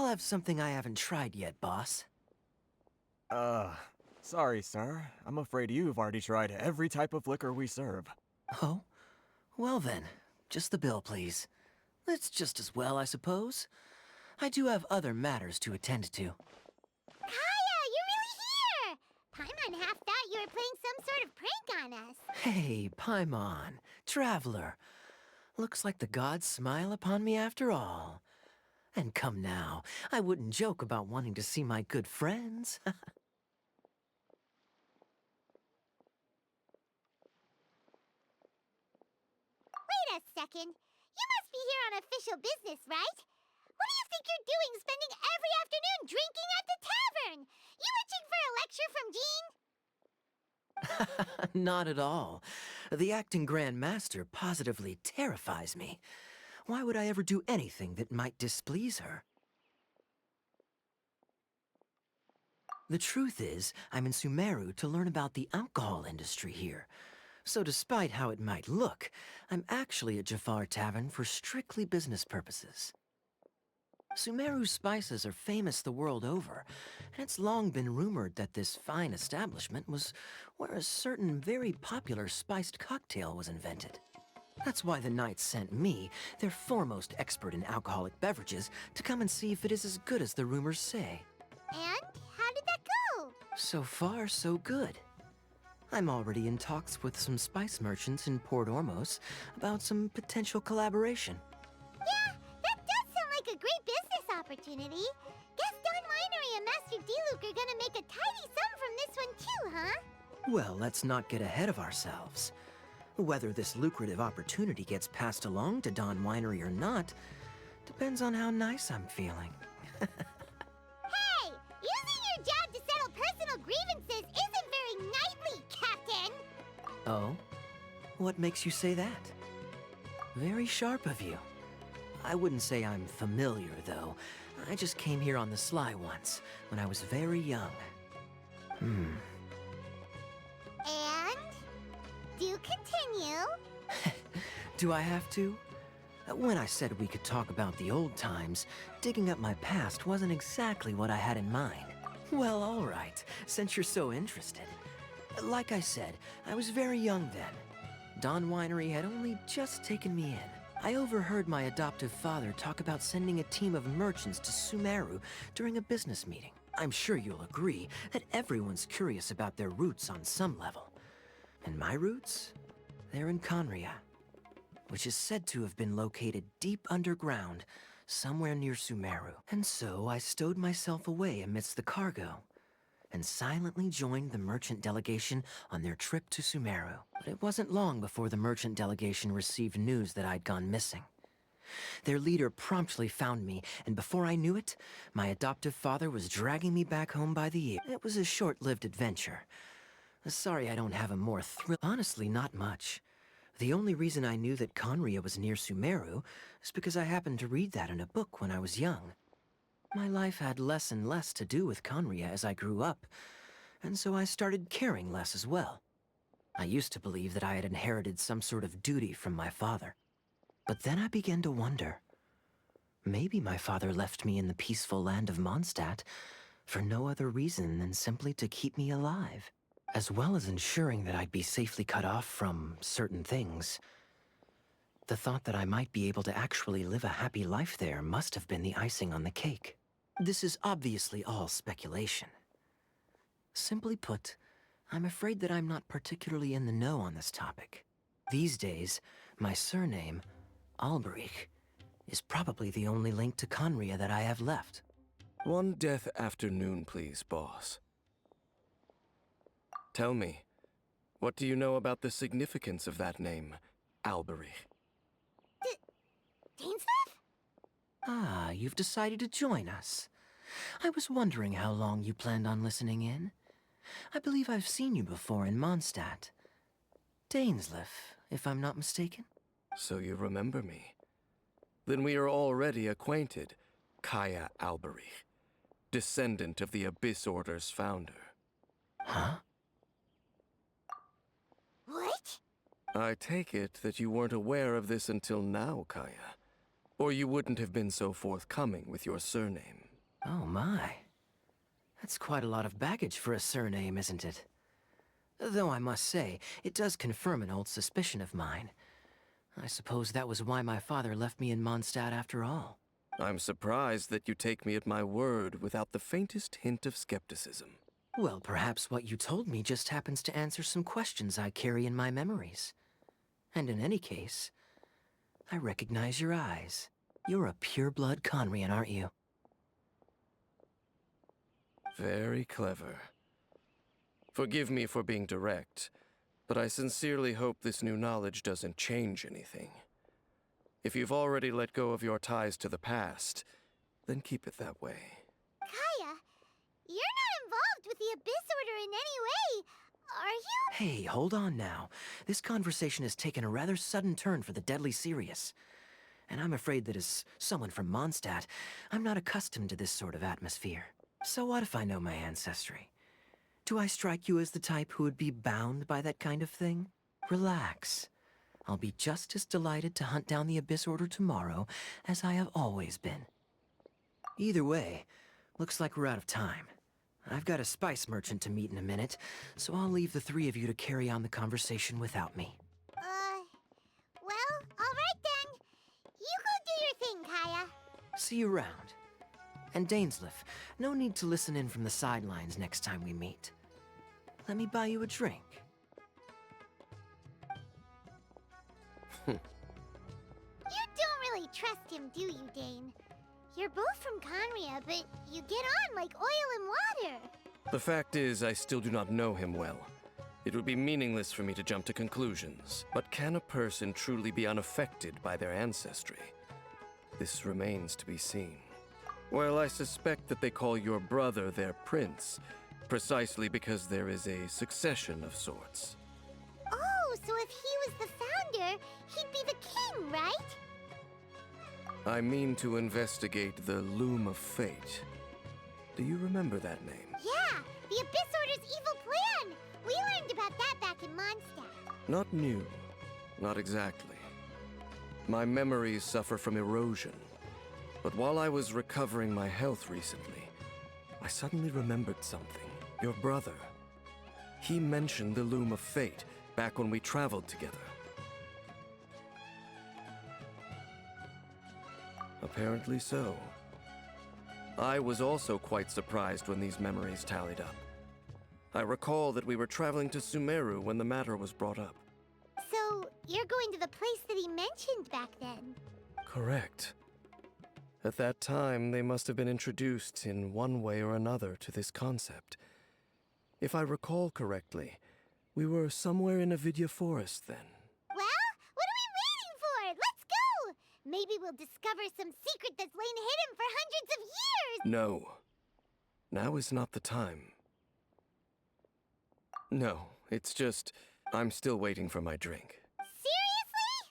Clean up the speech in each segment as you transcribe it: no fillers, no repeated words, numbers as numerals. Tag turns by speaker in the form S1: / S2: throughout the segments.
S1: I'll have something I haven't tried yet, boss.
S2: Sorry, sir. I'm afraid you've already tried every type of liquor we serve.
S1: Oh? Well then, just the bill, please. It's just as well, I suppose. I do have other matters to attend to.
S3: Kaya, you're really here! Paimon half thought you were playing some sort of prank on us.
S1: Hey, Paimon, traveler. Looks like the gods smile upon me after all. And come now, I wouldn't joke about wanting to see my good friends.
S3: Wait a second. You must be here on official business, right? What do you think you're doing spending every afternoon drinking at the tavern? You itching for a lecture from Jean?
S1: Not at all. The acting Grand Master positively terrifies me. Why would I ever do anything that might displease her? The truth is, I'm in Sumeru to learn about the alcohol industry here. So despite how it might look, I'm actually at Jafar Tavern for strictly business purposes. Sumeru spices are famous the world over, and it's long been rumored that this fine establishment was where a certain very popular spiced cocktail was invented. That's why the Knights sent me, their foremost expert in alcoholic beverages, to come and see if it is as good as the rumors say.
S3: And how did that go?
S1: So far, so good. I'm already in talks with some spice merchants in Port Ormos about some potential collaboration.
S3: Yeah, that does sound like a great business opportunity. Guess Don Winery and Master D-Luke are gonna make a tidy sum from this one too, huh?
S1: Well, let's not get ahead of ourselves. Whether this lucrative opportunity gets passed along to Don Winery or not depends on how nice I'm feeling.
S3: Hey, using your job to settle personal grievances isn't very knightly, Captain!
S1: Oh? What makes you say that? Very sharp of you. I wouldn't say I'm familiar, though. I just came here on the sly once, when I was very young.
S3: And? Do continue.
S1: Do I have to? When I said we could talk about the old times, digging up my past wasn't exactly what I had in mind. Well, all right, since you're so interested. Like I said, I was very young then. Don Winery had only just taken me in. I overheard my adoptive father talk about sending a team of merchants to Sumeru during a business meeting. I'm sure you'll agree that everyone's curious about their roots on some level. And my roots? They're in Conria, which is said to have been located deep underground, somewhere near Sumeru. And so I stowed myself away amidst the cargo, and silently joined the merchant delegation on their trip to Sumeru. But it wasn't long before the merchant delegation received news that I'd gone missing. Their leader promptly found me, and before I knew it, my adoptive father was dragging me back home by the ear. It was a short-lived adventure. Sorry I don't have a more Honestly, not much. The only reason I knew that Conria was near Sumeru is because I happened to read that in a book when I was young. My life had less and less to do with Conria as I grew up, and so I started caring less as well. I used to believe that I had inherited some sort of duty from my father. But then I began to wonder. Maybe my father left me in the peaceful land of Mondstadt for no other reason than simply to keep me alive, as well as ensuring that I'd be safely cut off from certain things. The thought that I might be able to actually live a happy life there must have been the icing on the cake. This is obviously all speculation. Simply put, I'm afraid that I'm not particularly in the know on this topic. These days, my surname, Alberich, is probably the only link to Conria that I have left.
S4: One death afternoon, please, boss. Tell me, what do you know about the significance of that name, Alberich?
S3: Dainsleif?
S1: Ah, you've decided to join us. I was wondering how long you planned on listening in. I believe I've seen you before in Mondstadt. Dainsleif, if I'm not mistaken.
S4: So you remember me. Then we are already acquainted, Kaya Alberich, descendant of the Abyss Order's founder.
S1: Huh?
S3: What?
S4: I take it that you weren't aware of this until now, Kaya. Or you wouldn't have been so forthcoming with your surname.
S1: Oh my. That's quite a lot of baggage for a surname, isn't it? Though I must say, it does confirm an old suspicion of mine. I suppose that was why my father left me in Mondstadt after all.
S4: I'm surprised that you take me at my word without the faintest hint of skepticism.
S1: Well, perhaps what you told me just happens to answer some questions I carry in my memories. And in any case, I recognize your eyes. You're a pure-blood Conrian, aren't you?
S4: Very clever. Forgive me for being direct, but I sincerely hope this new knowledge doesn't change anything. If you've already let go of your ties to the past, then keep it that way.
S3: Kaya, you're not involved with the Abyss Order in any way, are you?
S1: Hey, hold on now. This conversation has taken a rather sudden turn for the deadly serious. And I'm afraid that as someone from Mondstadt, I'm not accustomed to this sort of atmosphere. So what if I know my ancestry? Do I strike you as the type who would be bound by that kind of thing? Relax. I'll be just as delighted to hunt down the Abyss Order tomorrow as I have always been. Either way, looks like we're out of time. I've got a spice merchant to meet in a minute, so I'll leave the three of you to carry on the conversation without me.
S3: Well, alright then. You go do your thing, Kaya.
S1: See you around. And Dainsleif, no need to listen in from the sidelines next time we meet. Let me buy you a drink.
S3: You don't really trust him, do you, Dane? You're both from Conria, but you get on like oil and water.
S4: The fact is, I still do not know him well. It would be meaningless for me to jump to conclusions. But can a person truly be unaffected by their ancestry? This remains to be seen. Well, I suspect that they call your brother their prince, precisely because there is a succession of sorts.
S3: Oh, so if he was the founder, he'd be the king, right?
S4: I mean to investigate the Loom of Fate. Do you remember that name?
S3: Yeah, the Abyss Order's evil plan! We learned about that back in Mondstadt.
S4: Not new. Not exactly. My memories suffer from erosion. But while I was recovering my health recently, I suddenly remembered something. Your brother. He mentioned the Loom of Fate back when we traveled together. Apparently so. I was also quite surprised when these memories tallied up. I recall that we were traveling to Sumeru when the matter was brought up.
S3: So, you're going to the place that he mentioned back then?
S4: Correct. At that time, they must have been introduced in one way or another to this concept. If I recall correctly, we were somewhere in Avidya Forest then.
S3: Well, what are we waiting for? Let's go! Maybe we'll discover some secret that's lain hidden for hundreds of years!
S4: No. Now is not the time. No, it's just, I'm still waiting for my drink.
S3: Seriously?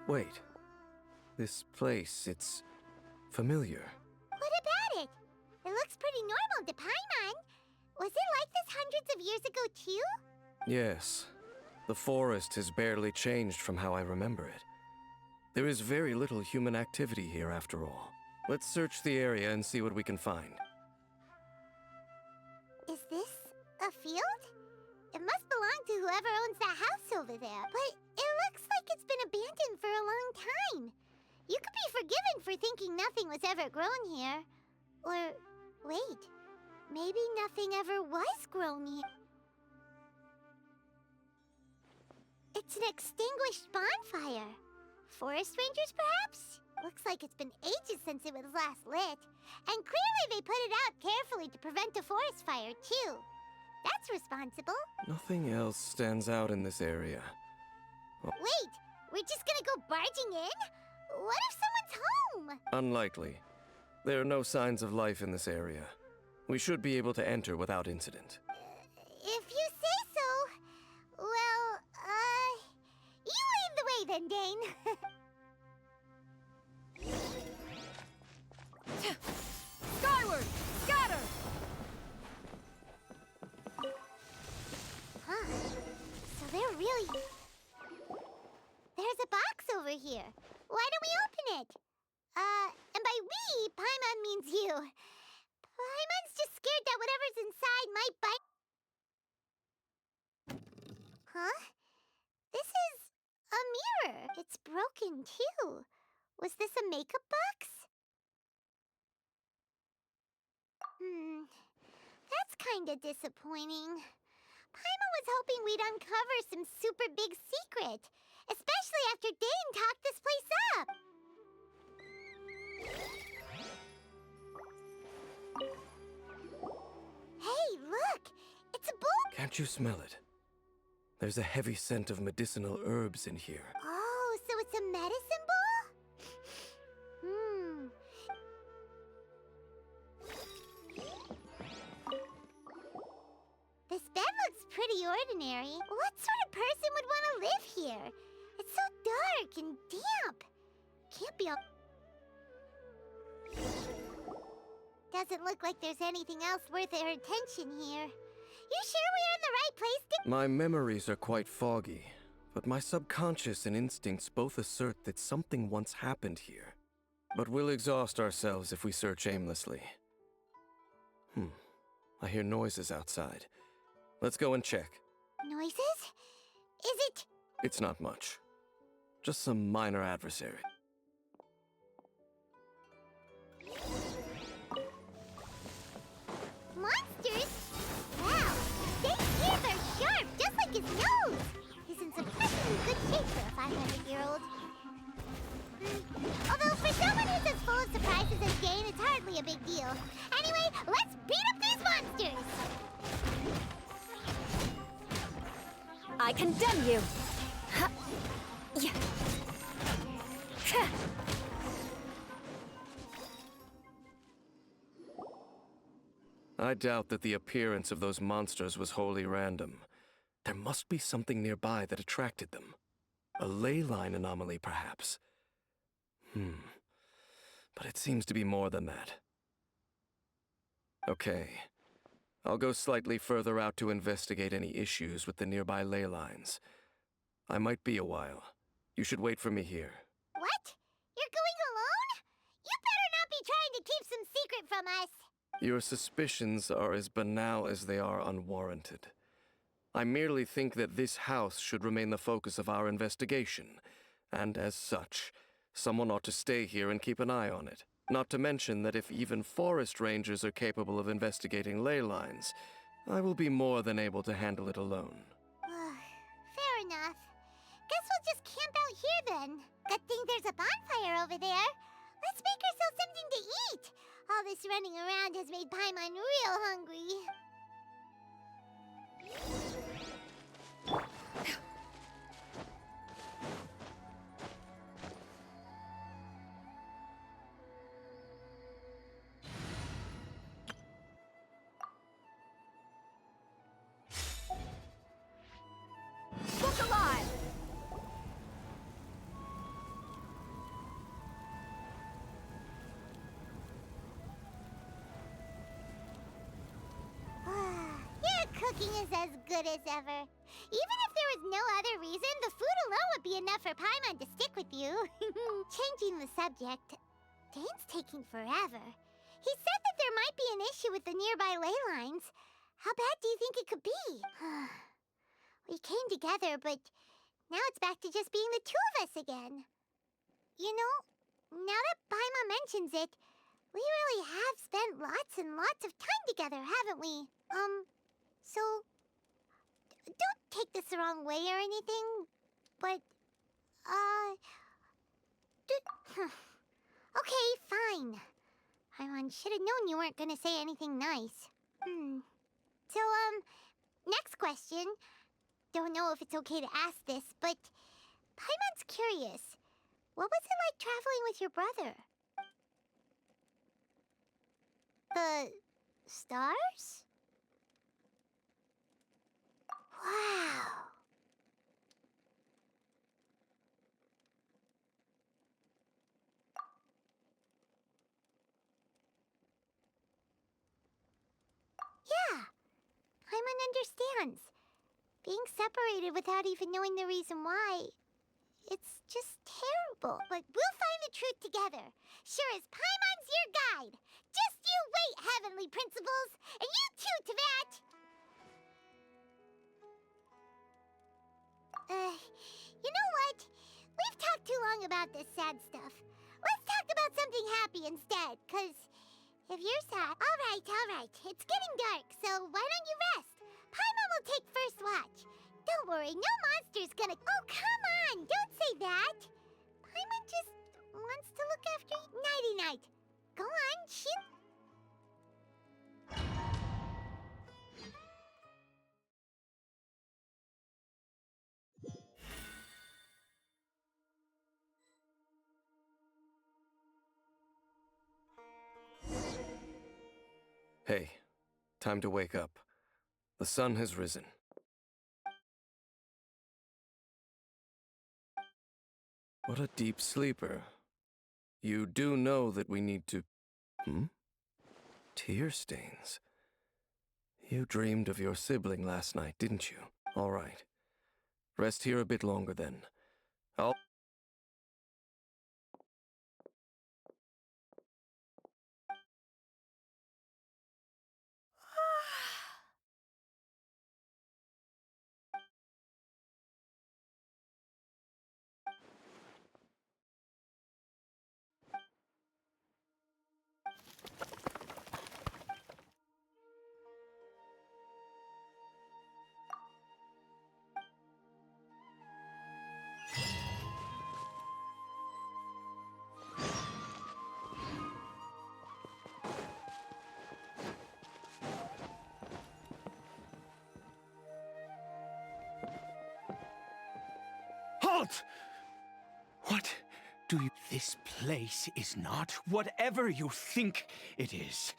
S4: Wait. This place, it's familiar.
S3: What about it? It looks pretty normal to Paimon. Was it like this hundreds of years ago, too?
S4: Yes. The forest has barely changed from how I remember it. There is very little human activity here after all. Let's search the area and see what we can find.
S3: Is this a field? It must belong to whoever owns that house over there, but it looks like it's been abandoned for a long time. You could be forgiven for thinking nothing was ever grown here. Or, wait, maybe nothing ever was grown here. It's an extinguished bonfire. Forest rangers, perhaps? Looks like it's been ages since it was last lit. And clearly they put it out carefully to prevent a forest fire, too. That's responsible.
S4: Nothing else stands out in this area.
S3: Wait, we're just gonna go barging in? What if someone's home?
S4: Unlikely. There are no signs of life in this area. We should be able to enter without incident.
S3: If you say so. Well, you lead the way then, Dane.
S5: Skyward! Scatter!
S3: Huh. So they're really... There's a box over here. Why don't we open it? And by we, Paimon means you. Paimon's just scared that whatever's inside might bite... Huh? This is a mirror. It's broken, too. Was this a makeup box? That's kinda disappointing. Paimon was hoping we'd uncover some super big secret, especially after Dane talked this place up. Hey, look! It's a book!
S4: Can't you smell it? There's a heavy scent of medicinal herbs in here.
S3: Oh, so it's a medicine ball? This bed looks pretty ordinary. What sort of person would want to live here? It's so dark and damp. Can't be a... Doesn't look like there's anything else worth our attention here. You sure we're in the right place,
S4: My memories are quite foggy, but my subconscious and instincts both assert that something once happened here. But we'll exhaust ourselves if we search aimlessly. I hear noises outside. Let's go and check.
S3: Noises? Is it...
S4: It's not much. Just some minor adversary.
S3: Monsters? Wow, Dane's ears are sharp, just like his nose. He's in surprisingly good shape for a 500-year-old. Although for someone who's as full of surprises as Dane, it's hardly a big deal. Anyway, let's beat up these monsters!
S5: I condemn you! Ha. Yeah. Ha.
S4: I doubt that the appearance of those monsters was wholly random. There must be something nearby that attracted them. A ley line anomaly, perhaps. But it seems to be more than that. Okay. I'll go slightly further out to investigate any issues with the nearby ley lines. I might be a while. You should wait for me here.
S3: What? You're going alone? You better not be trying to keep some secret from us.
S4: Your suspicions are as banal as they are unwarranted. I merely think that this house should remain the focus of our investigation, and as such, someone ought to stay here and keep an eye on it. Not to mention that if even forest rangers are capable of investigating ley lines, I will be more than able to handle it alone.
S3: Fair enough. Guess we'll just camp out here then. Good thing there's a bonfire over there. Let's make ourselves something to eat. All this running around has made Paimon real hungry.
S5: Look alive!
S3: Your cooking is as good as ever. Even if there was no other reason, the food alone would be enough for Paimon to stick with you. Changing the subject, Dane's taking forever. He said that there might be an issue with the nearby ley lines. How bad do you think it could be? We came together, but now it's back to just being the two of us again. You know, now that Paimon mentions it, we really have spent lots and lots of time together, haven't we? So, don't take this the wrong way or anything. but, okay, fine. Paimon should have known you weren't gonna say anything nice. So, next question. Don't know if it's okay to ask this, but Paimon's curious. What was it like traveling with your brother? The stars? Wow. Yeah, Paimon understands. Being separated without even knowing the reason why, it's just terrible. But we'll find the truth together. Sure as Paimon's your guide. Just you wait, Heavenly Principles! And you too, Teyvat! You know what? We've talked too long about this sad stuff. Let's talk about something happy instead, 'cause if you're sad... Alright. It's getting dark, so why don't you rest? Paimon will take first watch. Don't worry, no monster's gonna... Oh, come on! Don't say that! Paimon just wants to look after you. Nighty-night. Go on, shoot.
S4: Hey, time to wake up. The sun has risen. What a deep sleeper. You do know that we need to... Tear stains. You dreamed of your sibling last night, didn't you? All right. Rest here a bit longer then. I'll...
S6: Halt! What do you... This place is not whatever you think it is.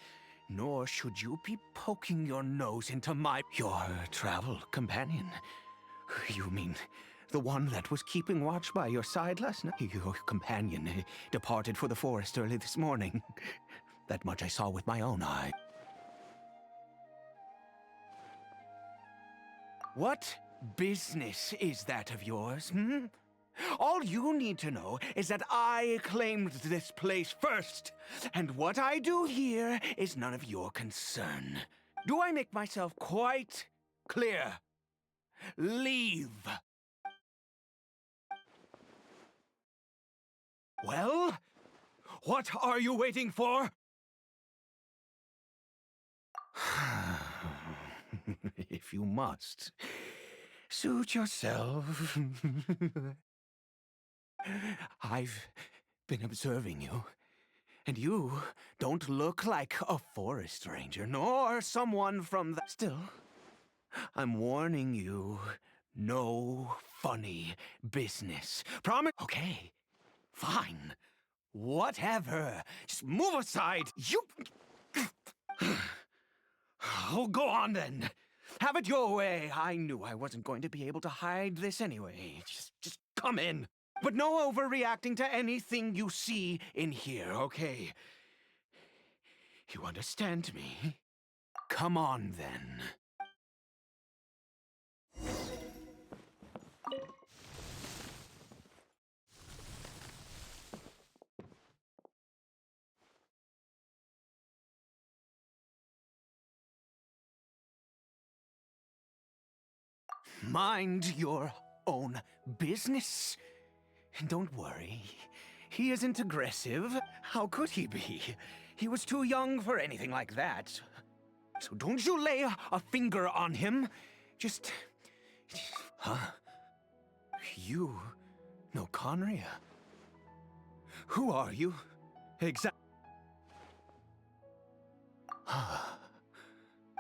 S6: Nor should you be poking your nose into your travel companion. You mean the one that was keeping watch by your side last night? Your companion departed for the forest early this morning. That much I saw with my own eye. What business is that of yours, All you need to know is that I claimed this place first, and what I do here is none of your concern. Do I make myself quite clear? Leave. Well, what are you waiting for? If you must, suit yourself. I've been observing you, and you don't look like a forest ranger, nor someone from the... Still, I'm warning you, no funny business. Promise? Okay, fine. Whatever. Just move aside. You... Oh, go on then. Have it your way. I knew I wasn't going to be able to hide this anyway. Just come in. But no overreacting to anything you see in here, okay? You understand me? Come on, then. Mind your own business. Don't worry. He isn't aggressive. How could he be? He was too young for anything like that. So don't you lay a finger on him. Just... Huh? You know Conria? Who are you?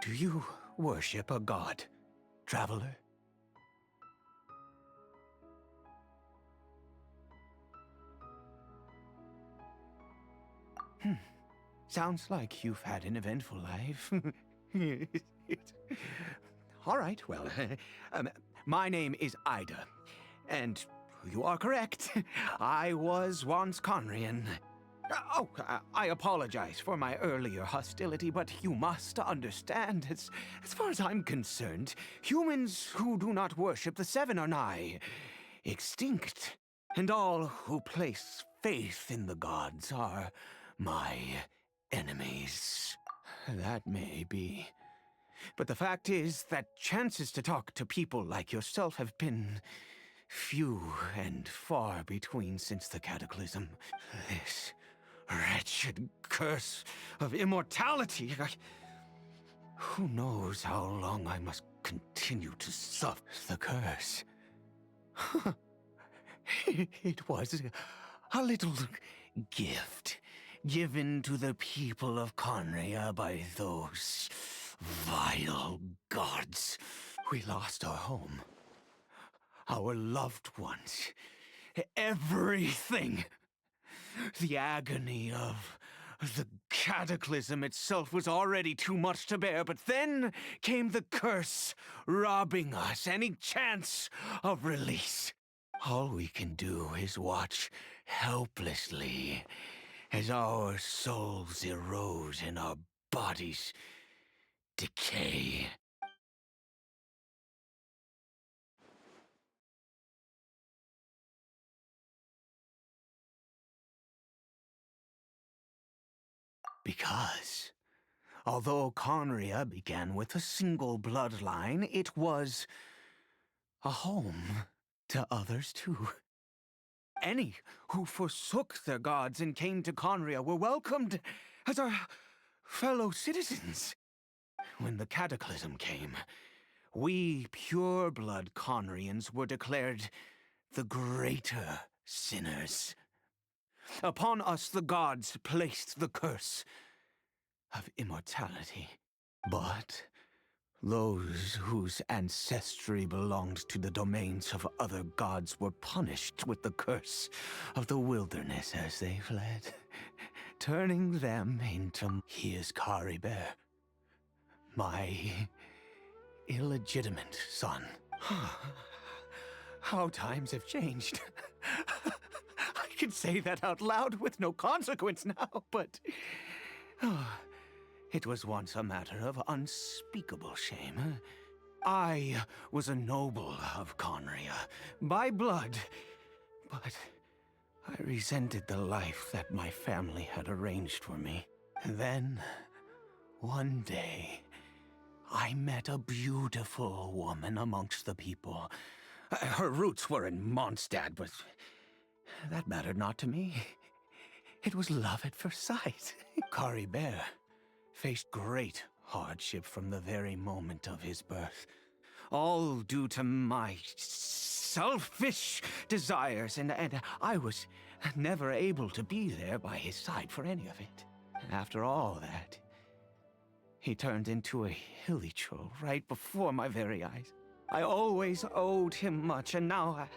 S6: Do you worship a god, traveler? Sounds like you've had an eventful life. All right, well, my name is Ida, and you are correct. I was once Conrian. I apologize for my earlier hostility, but you must understand, as far as I'm concerned, humans who do not worship the Seven are nigh extinct, and all who place faith in the gods are my enemies. That may be. But the fact is that chances to talk to people like yourself have been few and far between since the cataclysm. This wretched curse of immortality. Who knows how long I must continue to suffer the curse? It was a little gift given to the people of Conria by those vile gods. We lost our home, our loved ones, everything. The agony of the cataclysm itself was already too much to bear, but then came the curse, robbing us any chance of release. All we can do is watch helplessly as our souls erode and our bodies decay. Because, although Conria began with a single bloodline, it was a home to others too. Any who forsook their gods and came to Conria were welcomed as our fellow citizens. When the cataclysm came, we pure-blood Conrians were declared the greater sinners. Upon us the gods placed the curse of immortality. But those whose ancestry belonged to the domains of other gods were punished with the curse of the wilderness as they fled, turning them into... He is Caribert, my illegitimate son. How times have changed. I can say that out loud with no consequence now, but... it was once a matter of unspeakable shame. I was a noble of Conria, by blood, but I resented the life that my family had arranged for me. Then, one day, I met a beautiful woman amongst the people. Her roots were in Mondstadt, but that mattered not to me. It was love at first sight. Caribert faced great hardship from the very moment of his birth. All due to my selfish desires, and I was never able to be there by his side for any of it. After all that, he turned into a hilly troll right before my very eyes. I always owed him much, and now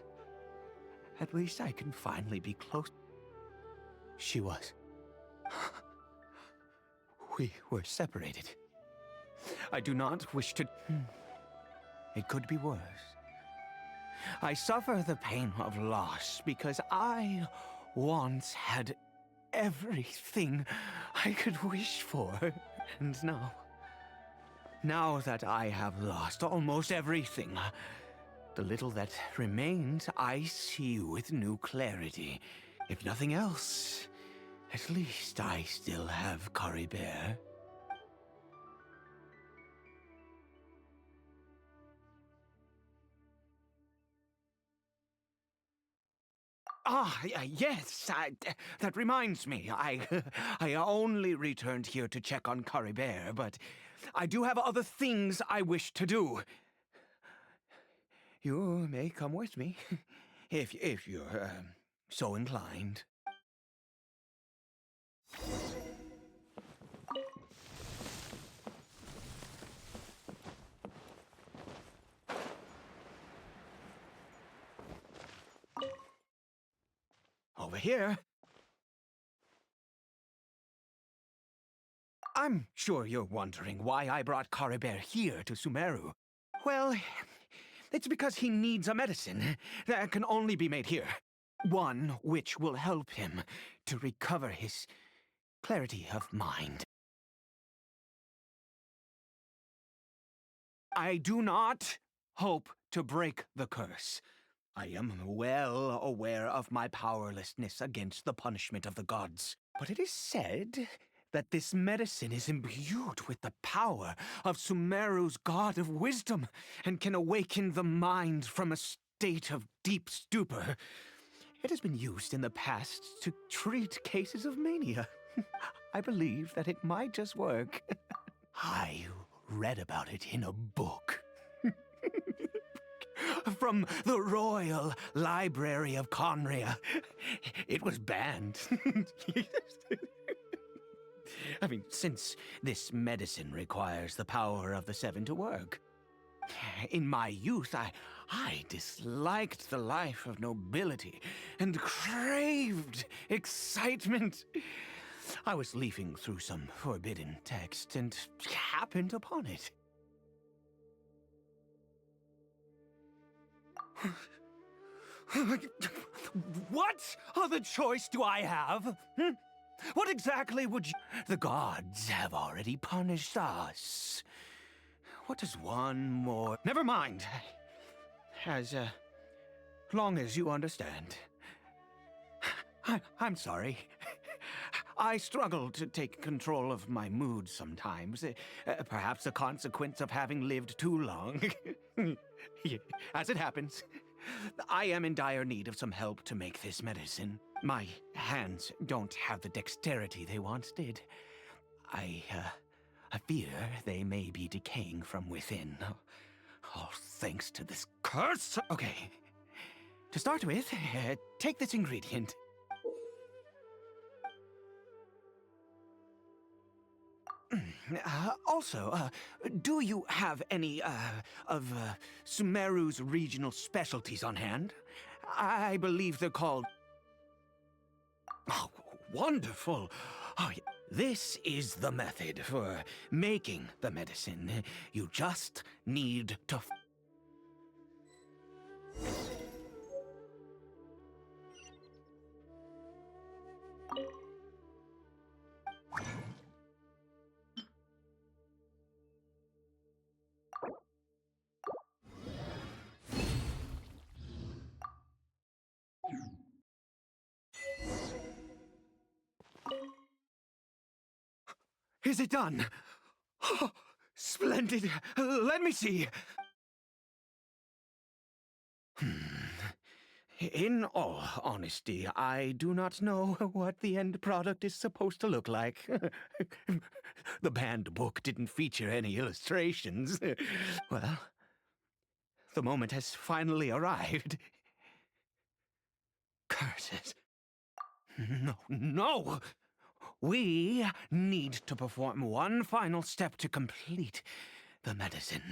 S6: at least I can finally be close. She was. We were separated. I do not wish to... It could be worse. I suffer the pain of loss because I once had everything I could wish for. And now that I have lost almost everything, the little that remains I see with new clarity. If nothing else, at least I still have Caribert. Yes, that reminds me. I only returned here to check on Caribert, but I do have other things I wish to do. You may come with me, if you're so inclined. Over here. I'm sure you're wondering why I brought Clorinde here to Sumeru. Well, it's because he needs a medicine that can only be made here. One which will help him to recover his clarity of mind. I do not hope to break the curse. I am well aware of my powerlessness against the punishment of the gods. But it is said that this medicine is imbued with the power of Sumeru's god of wisdom and can awaken the mind from a state of deep stupor. It has been used in the past to treat cases of mania. I believe that it might just work. I read about it in a book. From the Royal Library of Conria. It was banned. I mean, since this medicine requires the power of the Seven to work. In my youth, I disliked the life of nobility and craved excitement. I was leafing through some forbidden text and happened upon it. What other choice do I have? What exactly would you... The gods have already punished us. What does one more... Never mind. As long as you understand. I'm sorry. I struggle to take control of my mood sometimes. Perhaps a consequence of having lived too long. As it happens, I am in dire need of some help to make this medicine. My hands don't have the dexterity they once did. I fear they may be decaying from within. All thanks to this curse. Okay. To start with, take this ingredient. Also, do you have any, of Sumeru's regional specialties on hand? I believe they're called... Oh, wonderful! Oh, this is the method for making the medicine. You just need to... Is it done? Oh, splendid. Let me see. In all honesty, I do not know what the end product is supposed to look like. The banned book didn't feature any illustrations. Well, the moment has finally arrived. Curses. No! We need to perform one final step to complete the medicine.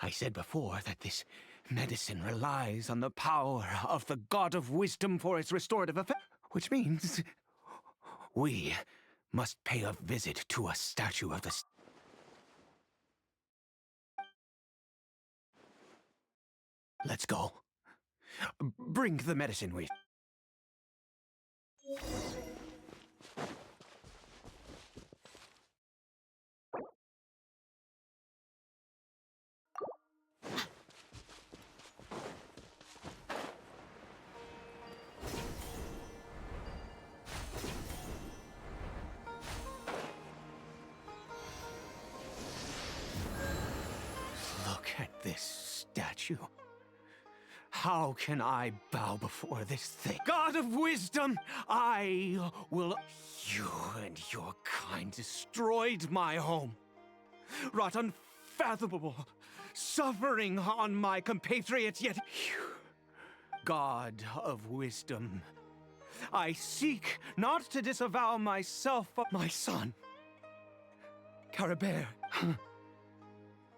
S6: I said before that this medicine relies on the power of the god of wisdom for its restorative effect, which means we must pay a visit to a statue of the... Let's go. Bring the medicine with... Look at this statue. How can I bow before this thing? God of wisdom, I will... You and your kind destroyed my home. Wrought unfathomable suffering on my compatriots, yet you, God of wisdom, I seek not to disavow myself, but my son, Caribert.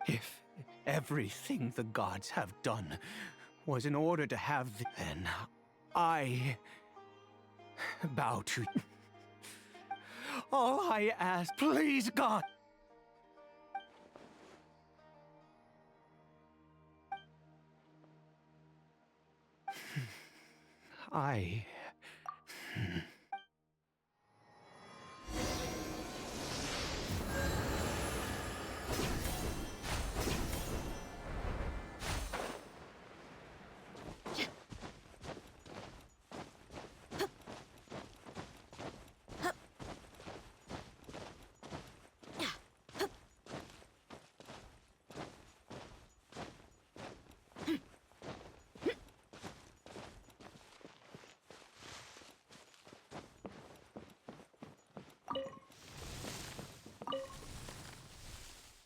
S6: If everything the gods have done was in order to have then I bow to you. All I ask, please, God. I...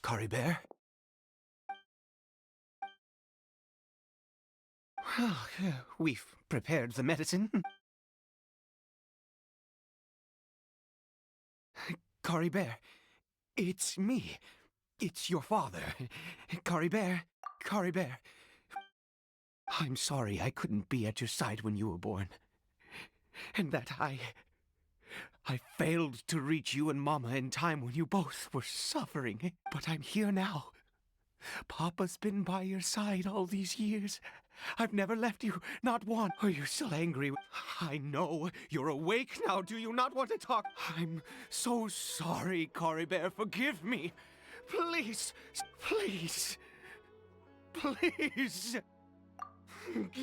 S6: Caribert? Well, we've prepared the medicine. Caribert, it's me. It's your father. Caribert, Caribert. I'm sorry I couldn't be at your side when you were born. And that I failed to reach you and Mama in time when you both were suffering. But I'm here now. Papa's been by your side all these years. I've never left you, not one. Are you still angry? I know. You're awake now. Do you not want to talk? I'm so sorry, Caribert. Forgive me. Please, please, please.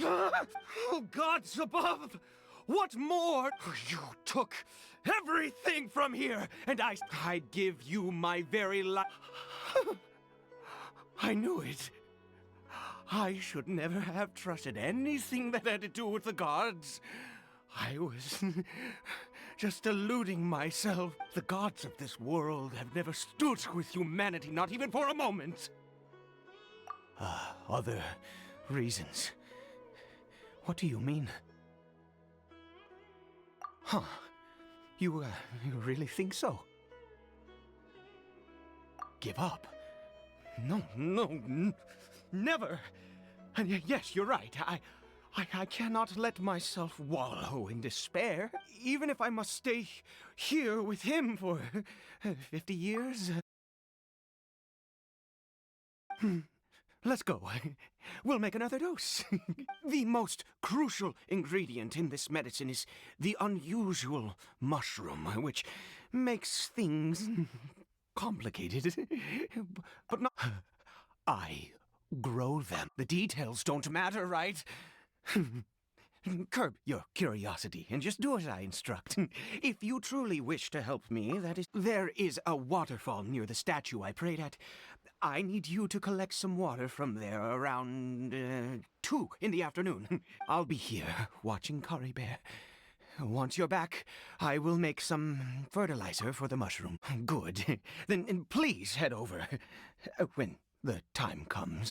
S6: Oh, gods above! What more? You took everything from here, and I'd give you my very life. I knew it. I should never have trusted anything that had to do with the gods. I was just deluding myself. The gods of this world have never stood with humanity, not even for a moment. Other reasons. What do you mean? Huh. You really think so? Give up? No, never! And yes, you're right. I cannot let myself wallow in despair, even if I must stay here with him for 50 years. Let's go. We'll make another dose. The most crucial ingredient in this medicine is the unusual mushroom, which makes things complicated. But not... I grow them. The details don't matter, right? Curb your curiosity and just do as I instruct. If you truly wish to help me, there is a waterfall near the statue I prayed at. I need you to collect some water from there around 2 in the afternoon. I'll be here watching Caribert. Once you're back, I will make some fertilizer for the mushroom. Good. Then please head over when the time comes.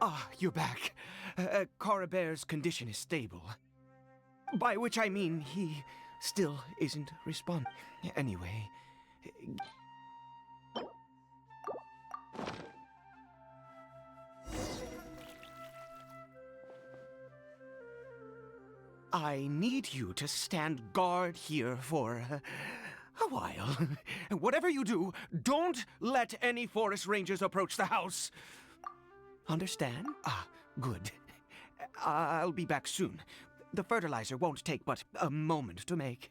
S6: Ah, you're back. Caribert's condition is stable. By which I mean he still isn't responding. Anyway... I need you to stand guard here for a while. Whatever you do, don't let any forest rangers approach the house. Understand? Ah, good. I'll be back soon. The fertilizer won't take but a moment to make.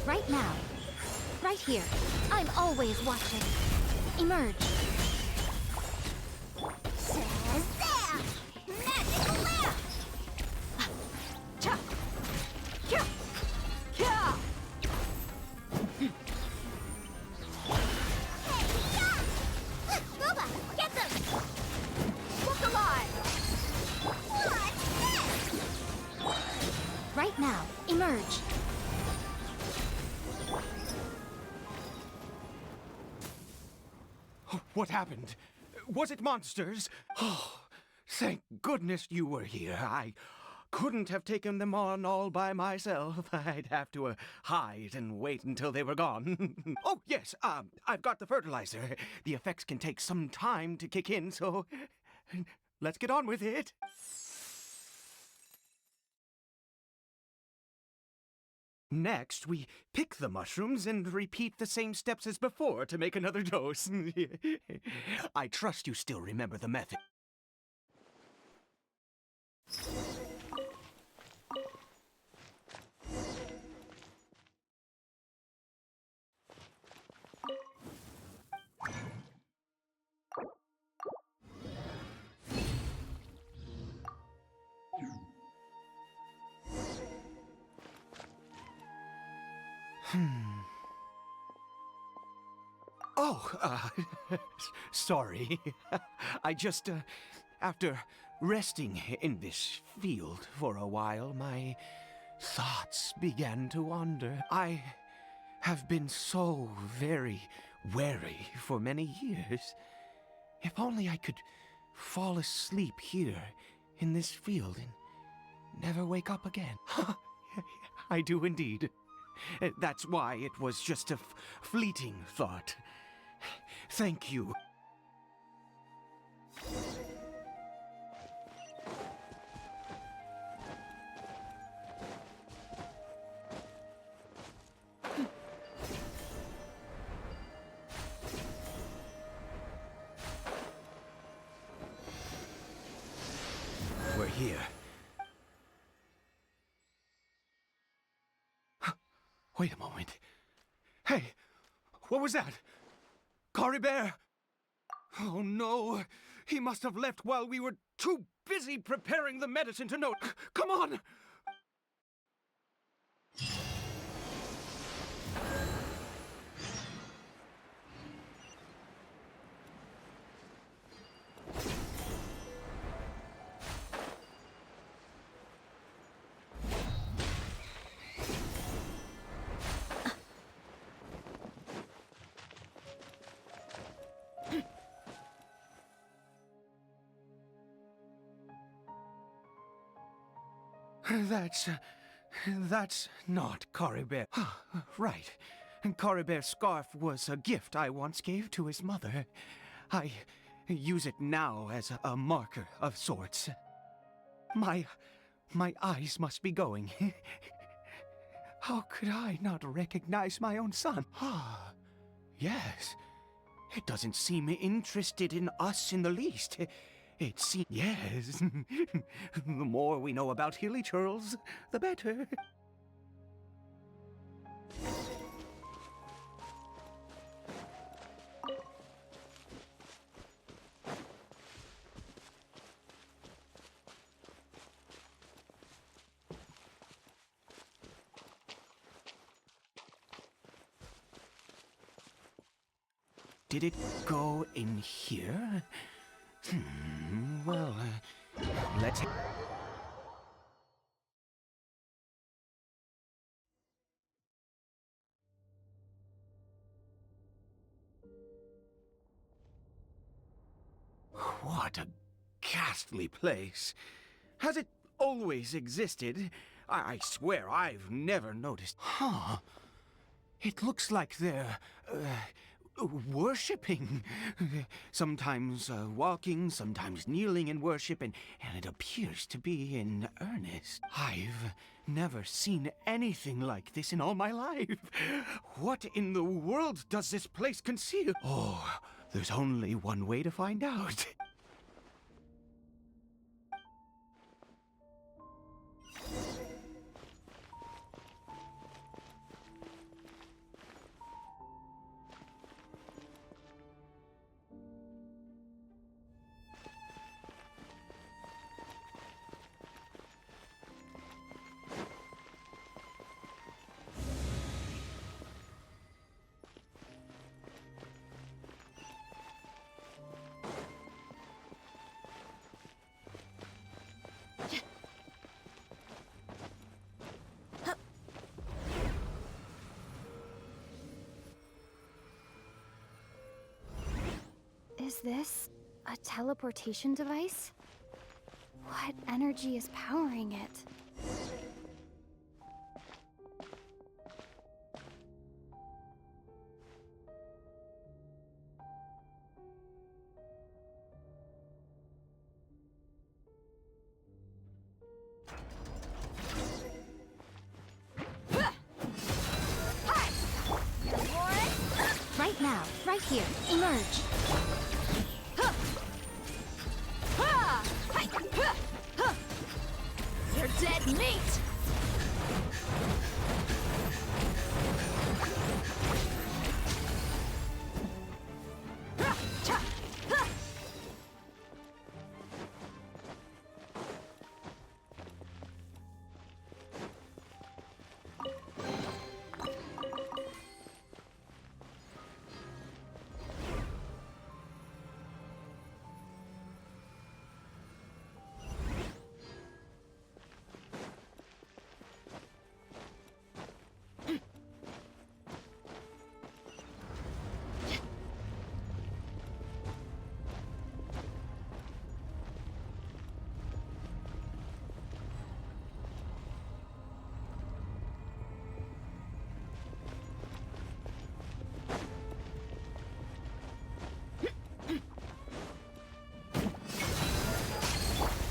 S5: Right now. Right here. I'm always watching. Emerge.
S3: Shazam! Magical lamp!
S5: Cha! Kya! Kya!
S3: Hey, yeah! Booba, get them!
S5: Look alive!
S3: What's this?
S5: Right now. Emerge.
S6: What happened? Was it monsters? Oh, thank goodness you were here. I couldn't have taken them on all by myself. I'd have to hide and wait until they were gone. Oh, yes, I've got the fertilizer. The effects can take some time to kick in, so let's get on with it. Next, we pick the mushrooms and repeat the same steps as before to make another dose. I trust you still remember the method. Oh, sorry. I just, after resting in this field for a while, my thoughts began to wander. I have been so very wary for many years. If only I could fall asleep here in this field and never wake up again. I do indeed. That's why it was just a fleeting thought. Thank you. We're here. Wait a moment. Hey, what was that? Clorinde! Oh no, he must have left while we were too busy preparing the medicine to know. Come on! That's not Clorinde. Right. Clorinde's scarf was a gift I once gave to his mother. I use it now as a marker of sorts. My eyes must be going. How could I not recognize my own son? Ah, yes. It doesn't seem interested in us in the least. It seems... Yes. The more we know about Hilly Churls, the better. Did it go in here? Well, let's... What a ghastly place. Has it always existed? I swear I've never noticed. Huh. It looks like they're, worshipping. Sometimes walking, sometimes kneeling in worship, and it appears to be in earnest. I've never seen anything like this in all my life. What in the world does this place conceal? Oh, there's only one way to find out.
S5: Is this a teleportation device? What energy is powering it? Right now, right here, emerge. You're dead meat!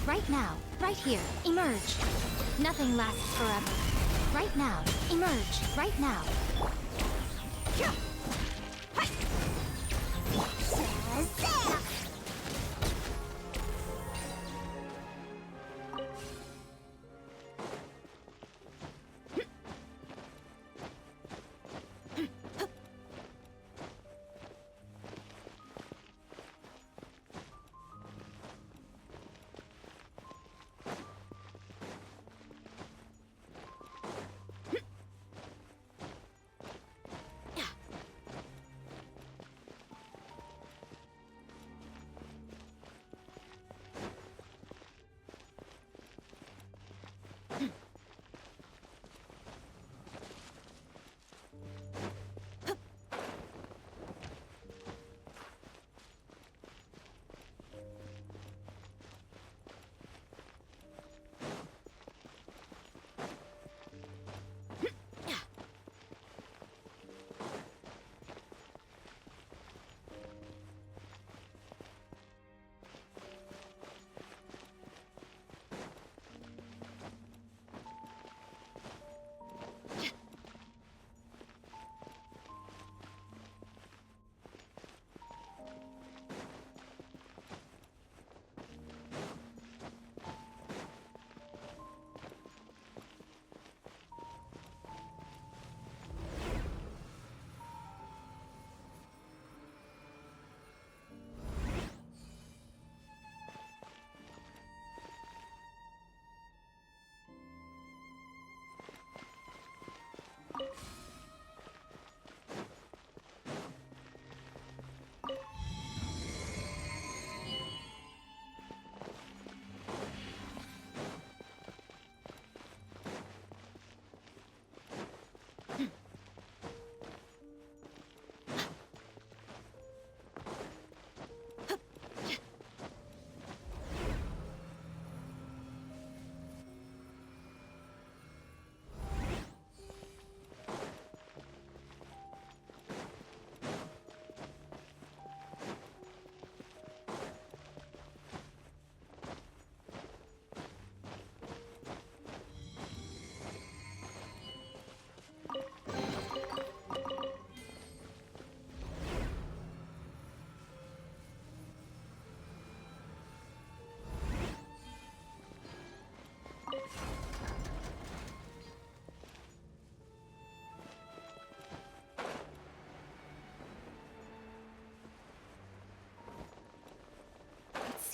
S5: Right now, right here, emerge. Nothing lasts forever. Right now, emerge. Right now.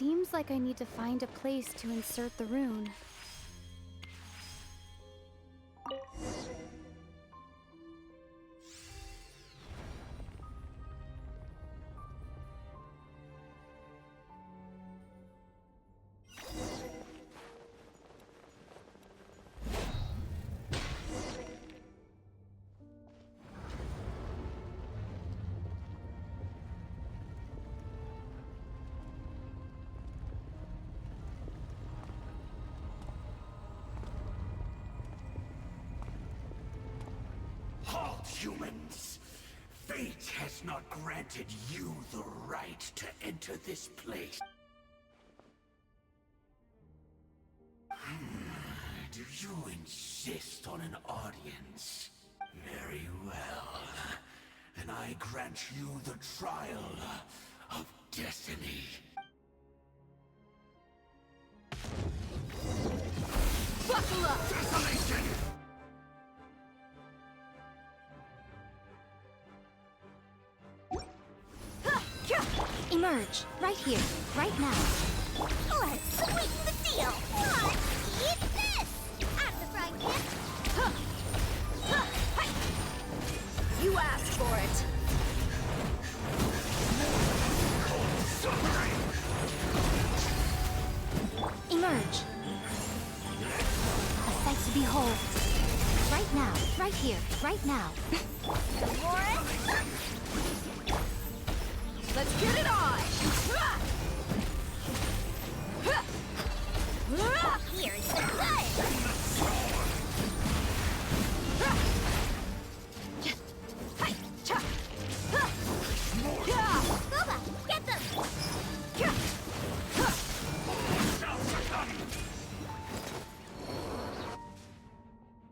S5: Seems like I need to find a place to insert the rune.
S6: Halt, humans! Fate has not granted you the right to enter this place. Do you insist on an audience? Very well. Then I grant you the trial of destiny.
S5: Buckle up!
S6: Desolation!
S5: Emerge, right here, right now.
S3: Let's sweeten the deal. Let's eat this. Out of the frying pan.
S5: You asked for it. Emerge. A sight to behold. Right now, right here, right now. Let's get it on!
S3: Here's the good. Boba, get them.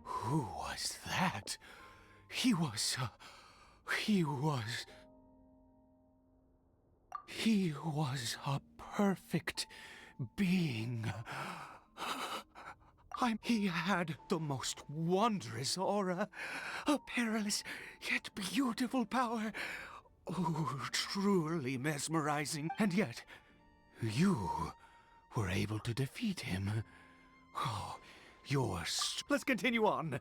S6: Who was that? He was a perfect being. He had the most wondrous aura, a perilous yet beautiful power. Oh, truly mesmerizing. And yet, you were able to defeat him. Oh, Let's continue on.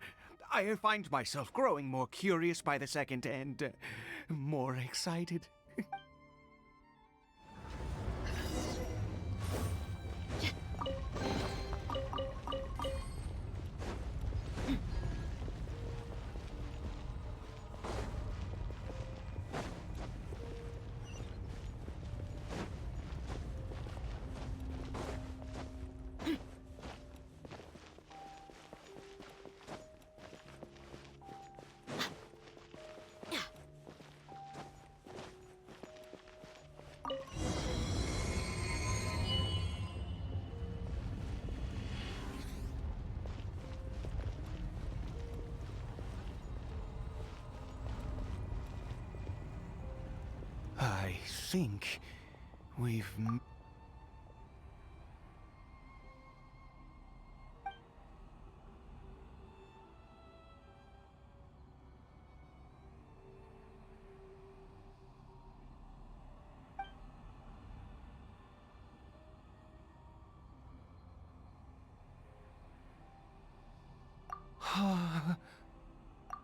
S6: I find myself growing more curious by the second and more excited. I think we've...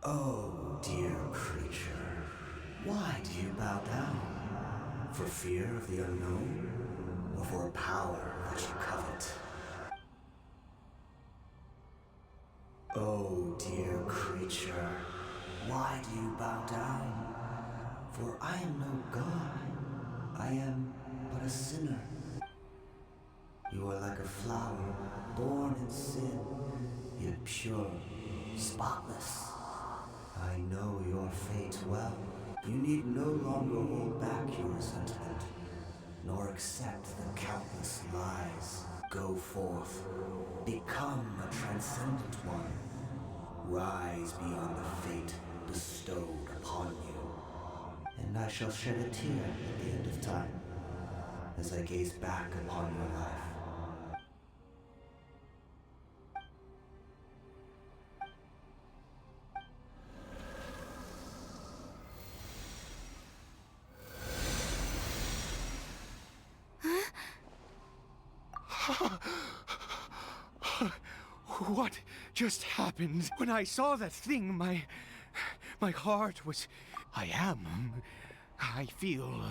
S7: Oh, dear creature, why do you bow down? For fear of the unknown? Or for a power that you covet? Oh, dear creature, why do you bow down? For I am no god. I am but a sinner. You are like a flower, born in sin, yet pure, spotless. I know your fate well. You need no longer hold back your resentment, nor accept the countless lies. Go forth, become a transcendent one. Rise beyond the fate bestowed upon you. And I shall shed a tear at the end of time, as I gaze back upon your life.
S6: What just happened? When I saw that thing, my heart was... I feel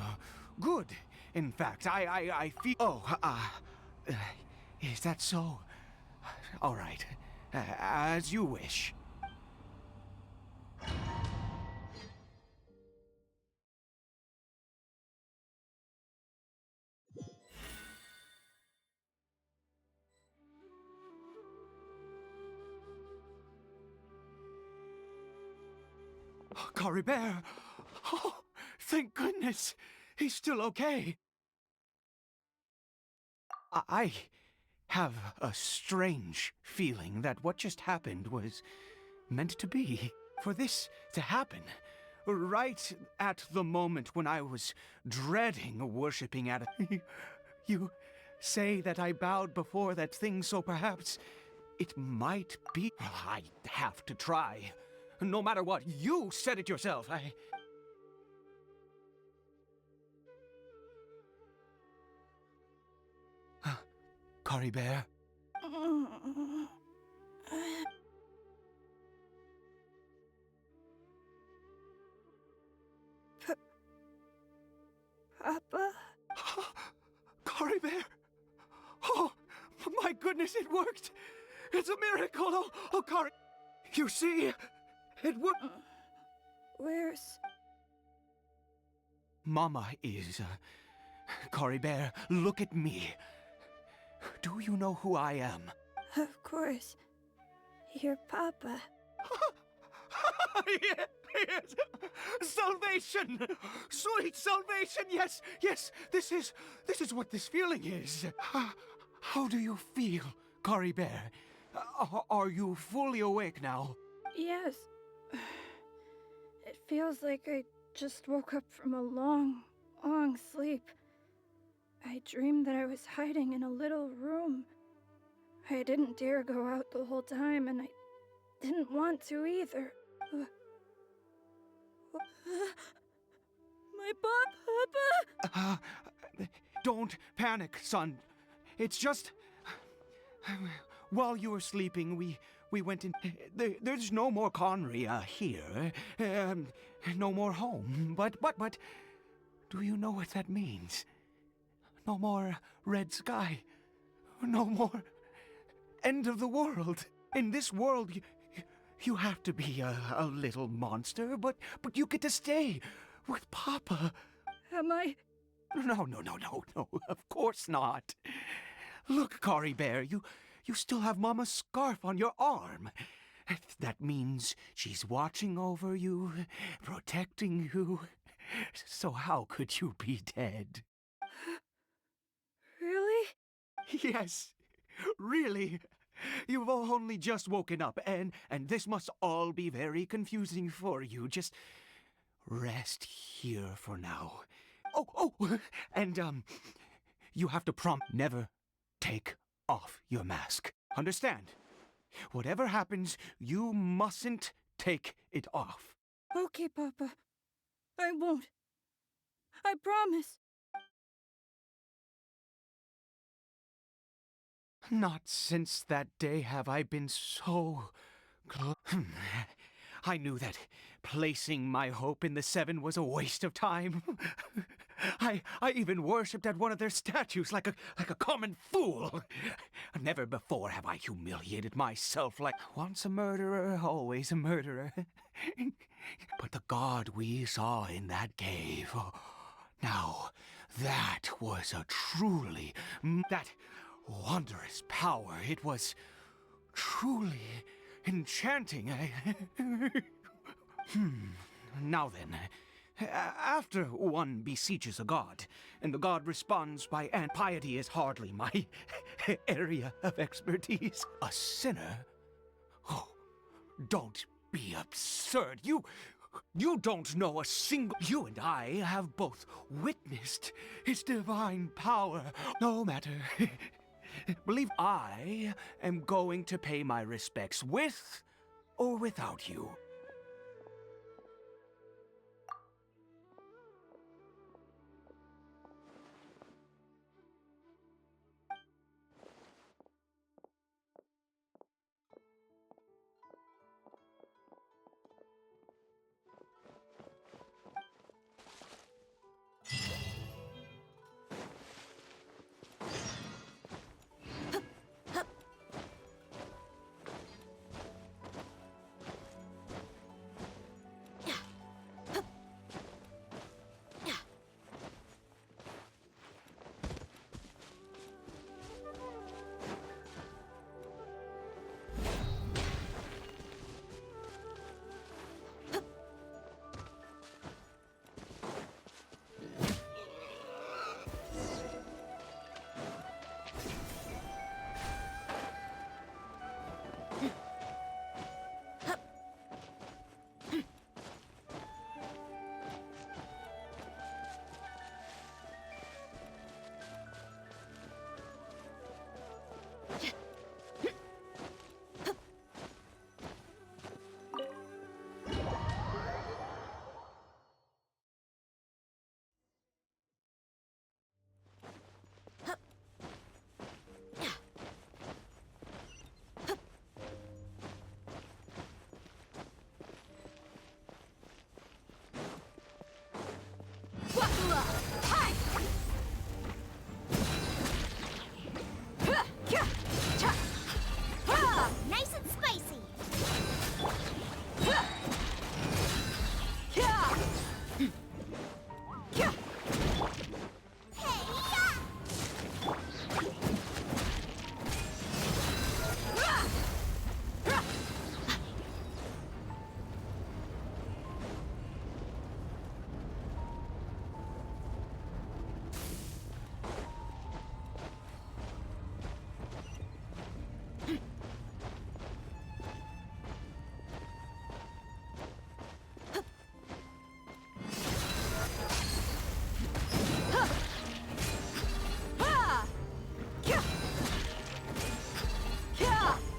S6: good. In fact, I feel... Oh, is that so? All right, as you wish. Caribert! Oh, thank goodness! He's still okay. I have a strange feeling that what just happened was meant to be. For this to happen, right at the moment when I was dreading worshipping at it. You say that I bowed before that thing, so perhaps it might be... I have to try. No matter what, you said it yourself. Caribert?
S8: Papa?
S6: Caribert! Oh, my goodness, it worked! It's a miracle! Oh, You see? It worked!
S8: Where's...
S6: Mama is... Caribert, look at me. Do you know who I am?
S8: Of course. Your Papa.
S6: Yes! Salvation! Sweet salvation! Yes, yes! This is what this feeling is. How do you feel, Caribert? Are you fully awake now?
S8: Yes. It feels like I just woke up from a long, long sleep. I dreamed that I was hiding in a little room. I didn't dare go out the whole time, and I didn't want to either. My Papa!
S6: Don't panic, son. It's just... While you were sleeping, we went in... There's no more Conry here. No more home. But... Do you know what that means? No more red sky. No more... End of the world. In this world, you have to be a little monster, but you get to stay with Papa.
S8: Am I...
S6: No, of course not. Look, Caribert, you still have Mama's scarf on your arm. That means she's watching over you, protecting you. So how could you be dead?
S8: Really?
S6: Yes, really. You've only just woken up, and this must all be very confusing for you. Just rest here for now. Oh, and you have to never take off your mask. Understand? Whatever happens, you mustn't take it off.
S8: Okay, Papa. I won't. I promise.
S6: Not since that day have I been so close. I knew that placing my hope in the Seven was a waste of time. I even worshipped at one of their statues like a common fool. Never before have I humiliated myself like once a murderer, always a murderer. But the god we saw in that cave, now that was a truly... that wondrous power. It was truly enchanting. Now then, after one besieges a god, and the god responds by and piety is hardly my area of expertise. A sinner? Oh, don't be absurd. You don't know a single... You and I have both witnessed his divine power. No matter. Believe I am going to pay my respects with or without you.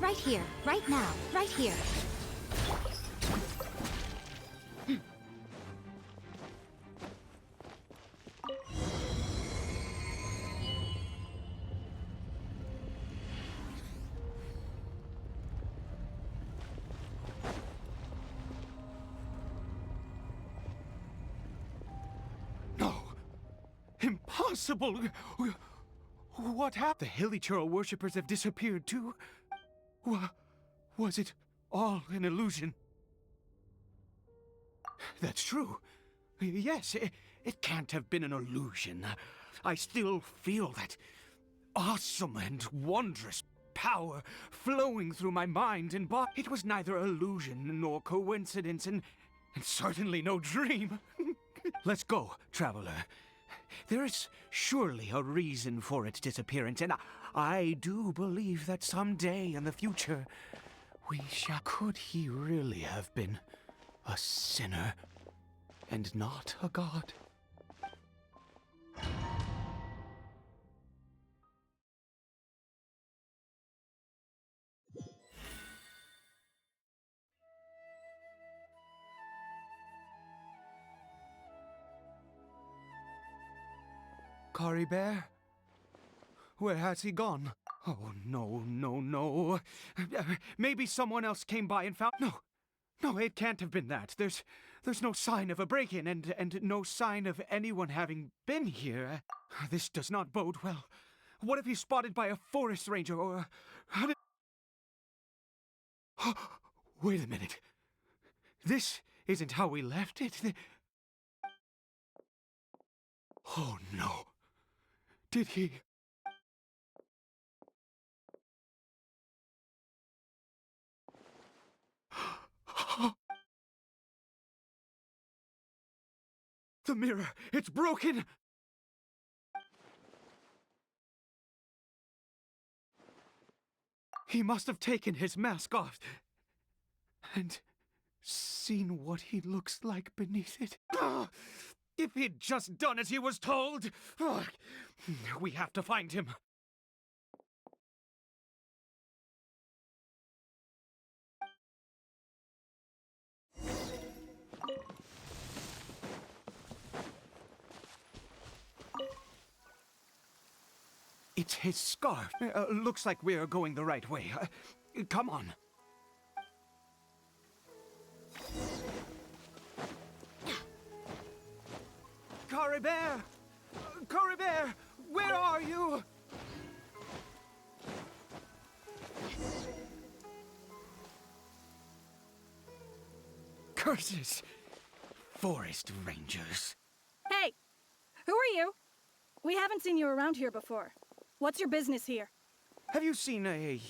S5: Right here, right now, right here.
S6: No! Impossible! What happened? The Hilly Churl worshippers have disappeared too? Was it all an illusion? That's true. Yes, it can't have been an illusion. I still feel that awesome and wondrous power flowing through my mind and body. It was neither illusion nor coincidence, and certainly no dream. Let's go, traveler. There is surely a reason for its disappearance, and I do believe that someday in the future we shall. Could he really have been a sinner and not a god? Cory Bear? Where has he gone? Oh, no. Maybe someone else came by and found... No, it can't have been that. There's no sign of a break-in and no sign of anyone having been here. This does not bode well. What if he's spotted by a forest ranger or... How did... Wait a minute. This isn't how we left it. Oh, no. Did he... The mirror! It's broken! He must have taken his mask off and seen what he looks like beneath it. If he'd just done as he was told! We have to find him. It's his scarf. Looks like we're going the right way. Come on. Cory Bear! Cory Bear! Where are you? Curses! Forest rangers.
S8: Hey! Who are you? We haven't seen you around here before. What's your business here?
S6: Have you seen a,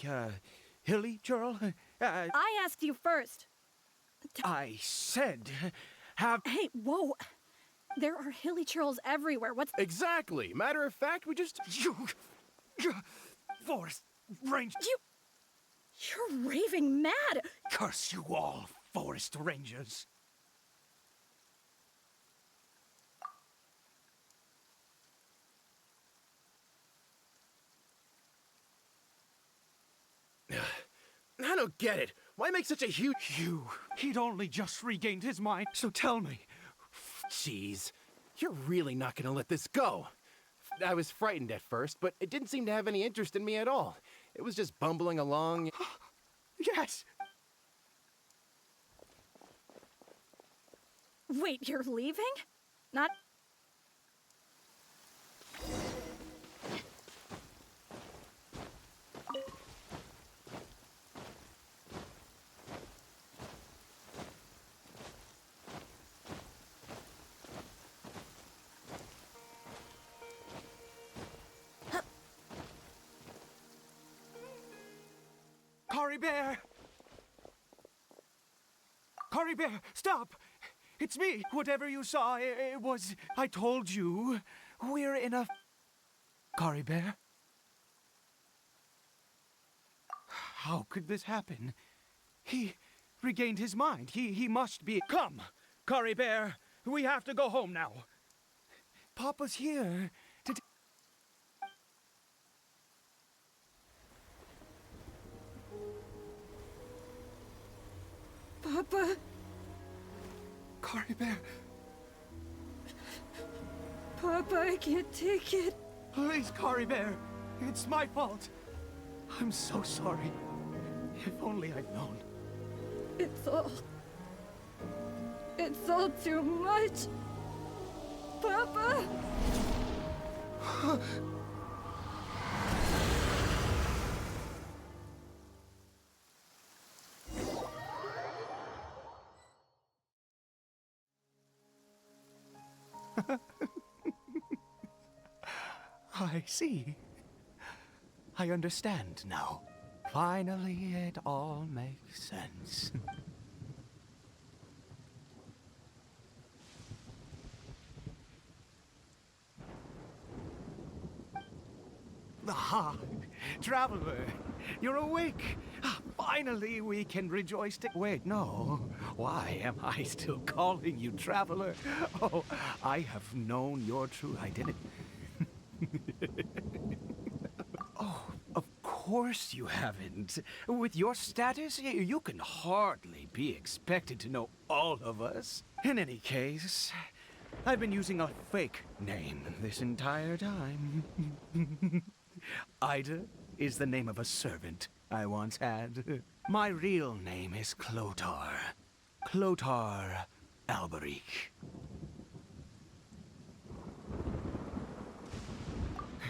S6: Hilly Churl?
S8: I asked you first.
S6: I said, have...
S8: Hey, whoa! There are Hilly Churls everywhere. What's...
S9: Exactly. Matter of fact, we just...
S6: You... Forest Ranger...
S8: You're raving mad!
S6: Curse you all, Forest Rangers.
S9: I don't get it. Why make such a huge...
S6: He'd only just regained his mind, so tell me.
S9: Jeez, you're really not gonna let this go. I was frightened at first, but it didn't seem to have any interest in me at all. It was just bumbling along.
S6: Yes!
S8: Wait, you're leaving? Not...
S6: Cory Bear! Cory Bear, stop! It's me! Whatever you saw, it was... I told you. We're in a... Cory Bear? How could this happen? He regained his mind. He must be... Come! Cory Bear! We have to go home now. Papa's here.
S8: Papa.
S6: Caribert,
S8: Papa, I can't take it.
S6: please, Caribert. It's my fault. I'm so sorry. If only I'd known.
S8: It's all too much. Papa!
S6: I see. I understand now. Finally, it all makes sense. Ah, Traveler, you're awake. Finally, we can rejoice to— Wait, no. Why am I still calling you Traveler? Oh, I have known your true identity. Oh, of course you haven't. With your status, you can hardly be expected to know all of us. In any case, I've been using a fake name this entire time. Ida is the name of a servant I once had. My real name is Clotar. Clotar Alberic.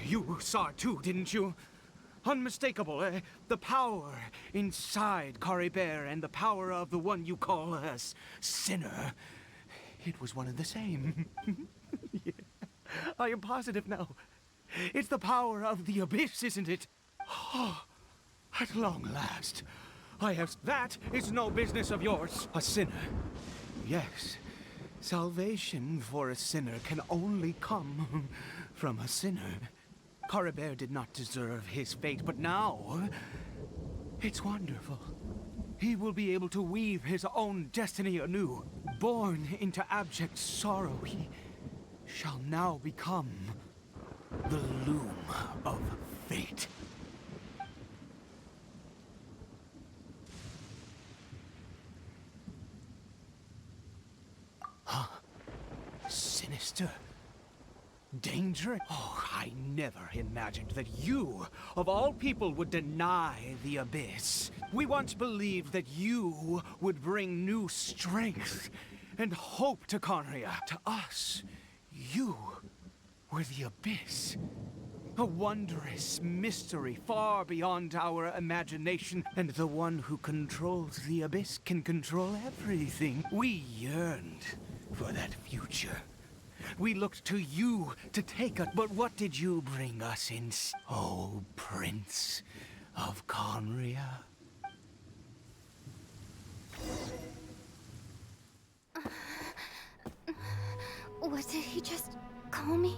S6: You saw it too, didn't you? Unmistakable, the power inside Caribert and the power of the one you call a sinner. It was one and the same. Yeah. I am positive now. It's the power of the abyss, isn't it? Oh, at long last, I have— That is no business of yours. A sinner. Yes, salvation for a sinner can only come from a sinner. Caribert did not deserve his fate, but now it's wonderful. He will be able to weave his own destiny anew. Born into abject sorrow, he shall now become the loom of fate. Huh? Sinister? Danger? Oh, I never imagined that you, of all people, would deny the abyss. We once believed that you would bring new strength and hope to Conria. To us, you were the abyss. A wondrous mystery far beyond our imagination, and the one who controls the abyss can control everything. We yearned for that future. We looked to you to take us, but what did you bring us in? Oh, Prince of Conria.
S5: What did he just call me?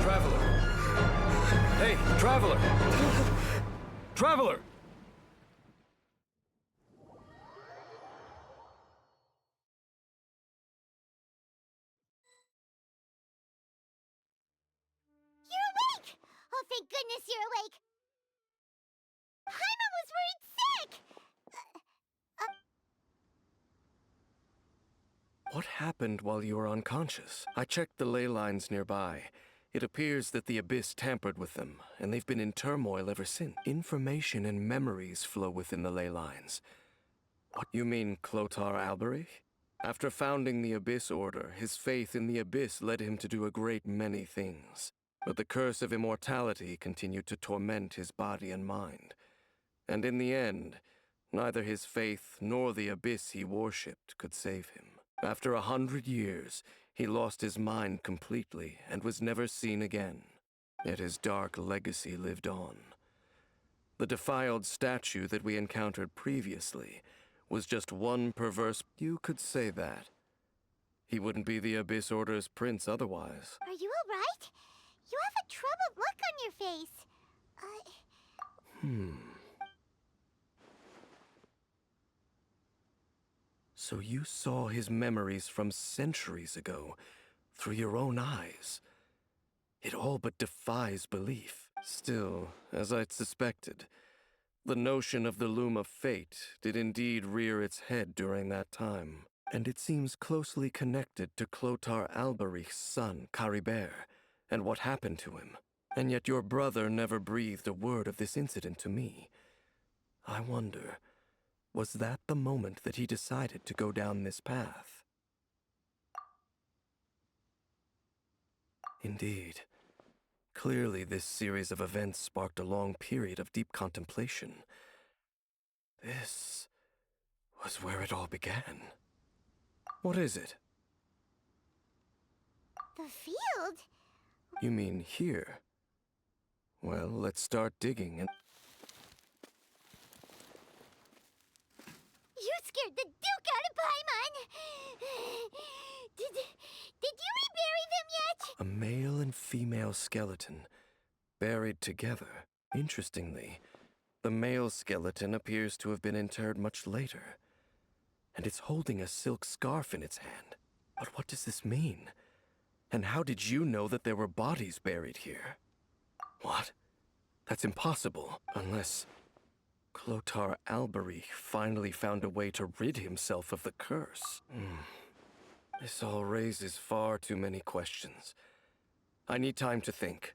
S4: Traveler! Hey, Traveler! Traveler!
S3: You're awake! Oh, thank goodness you're awake! Paimon was worried sick!
S4: What happened while you were unconscious? I checked the ley lines nearby. It appears that the Abyss tampered with them, and they've been in turmoil ever since. Information and memories flow within the ley lines. What, you mean Clotar Alberic? After founding the Abyss Order, his faith in the Abyss led him to do a great many things. But the curse of immortality continued to torment his body and mind. And in the end, neither his faith nor the Abyss he worshipped could save him. After 100 years, he lost his mind completely and was never seen again. Yet his dark legacy lived on. The defiled statue that we encountered previously was just one perverse— You could say that. He wouldn't be the Abyss Order's prince otherwise.
S3: Are you alright? You have a troubled look on your face.
S4: So you saw his memories from centuries ago through your own eyes. It all but defies belief. Still, as I'd suspected, the notion of the Loom of Fate did indeed rear its head during that time, and it seems closely connected to Clotar Alberich's son, Caribert, and what happened to him. And yet your brother never breathed a word of this incident to me. I wonder, was that the moment that he decided to go down this path? Indeed. Clearly, this series of events sparked a long period of deep contemplation. This was where it all began. What is it?
S3: The field?
S4: You mean here? Well, let's start digging and...
S3: You scared the Duke out of Paimon! Did you rebury them yet?
S4: A male and female skeleton, buried together. Interestingly, the male skeleton appears to have been interred much later, and it's holding a silk scarf in its hand. But what does this mean? And how did you know that there were bodies buried here? What? That's impossible, unless Clotar Alberich finally found a way to rid himself of the curse. This all raises far too many questions. I need time to think,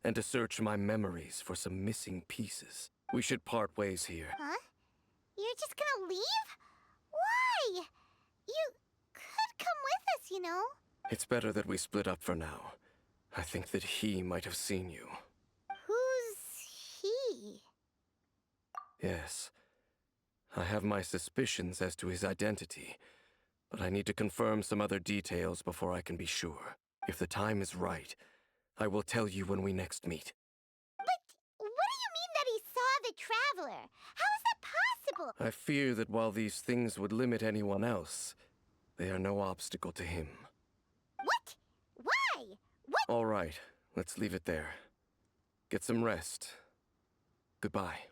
S4: and to search my memories for some missing pieces. We should part ways here.
S3: Huh? You're just gonna leave? Why? You could come with us, you know.
S4: It's better that we split up for now. I think that he might have seen you.
S3: Who's he?
S4: Yes. I have my suspicions as to his identity, but I need to confirm some other details before I can be sure. If the time is right, I will tell you when we next meet.
S3: But what do you mean that he saw the Traveler? How is that possible?
S4: I fear that while these things would limit anyone else, they are no obstacle to him.
S3: What? Why? What?
S4: All right, let's leave it there. Get some rest. Goodbye.